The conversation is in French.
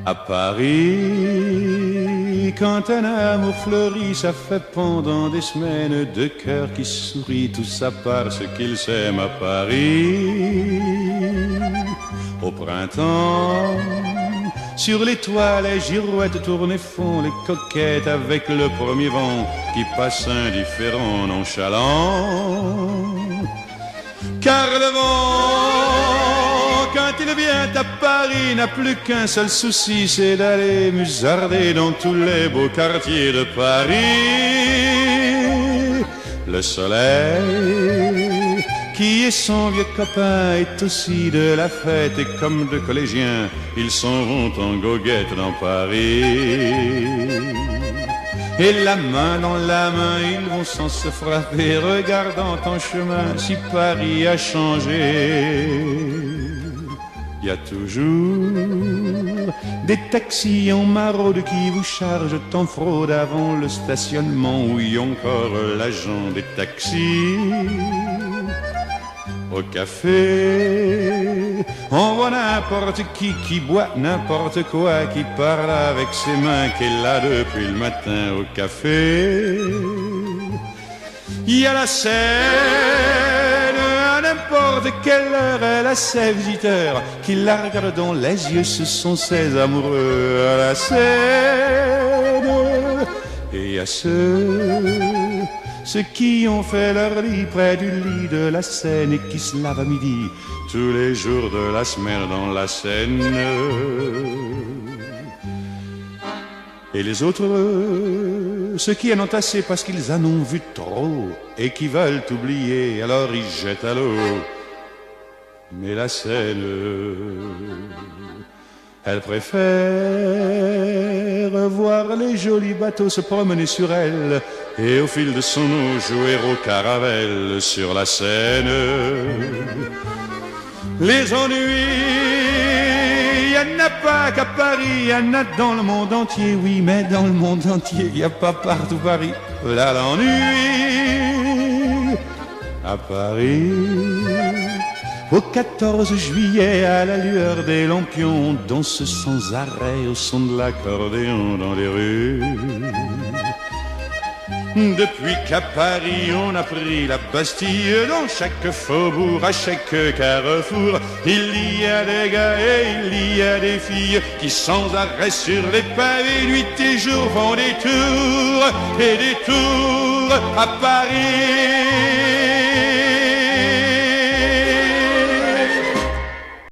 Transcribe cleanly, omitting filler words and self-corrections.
À Paris, quand un amour fleurit, ça fait pendant des semaines deux cœurs qui sourient, tout ça parce qu'ils s'aiment à Paris. Au printemps, sur les toits, les girouettes tournent et font les coquettes avec le premier vent qui passe indifférent, nonchalant. Car le vent, quand il vient à Paris, n'a plus qu'un seul souci, c'est d'aller musarder dans tous les beaux quartiers de Paris. Le soleil, qui est son vieux copain, est aussi de la fête, et comme deux collégiens, ils s'en vont en goguette dans Paris. Et la main dans la main, ils vont sans se frapper, regardant en chemin si Paris a changé. Il y a toujours des taxis en maraude qui vous chargent en fraude avant le stationnement. Oui, encore l'agent des taxis. Au café, on voit n'importe qui boit n'importe quoi, qui parle avec ses mains, qui est là depuis le matin au café. Il y a la Seine, à n'importe quelle heure, elle a ses visiteurs qui la regardent dans les yeux, ce sont ses amoureux à la Seine. Et il y a ceux qui ont fait leur lit près du lit de la Seine et qui se lavent à midi tous les jours de la semaine dans la Seine. Et les autres, ceux qui en ont assez parce qu'ils en ont vu trop et qui veulent oublier, alors ils jettent à l'eau. Mais la Seine, elle préfère voir les jolis bateaux se promener sur elle et au fil de son eau jouer au caravelle sur la Seine. Les ennuis, il n'y en a pas qu'à Paris, il y en a dans le monde entier, oui, mais dans le monde entier, il n'y a pas partout Paris. Là l'ennui, à Paris. Au 14 juillet, à la lueur des lampions, on danse sans arrêt au son de l'accordéon dans les rues. Depuis qu'à Paris on a pris la Bastille, dans chaque faubourg, à chaque carrefour, il y a des gars et il y a des filles qui sans arrêt sur les pavés, nuit et jour, font des tours et des tours à Paris.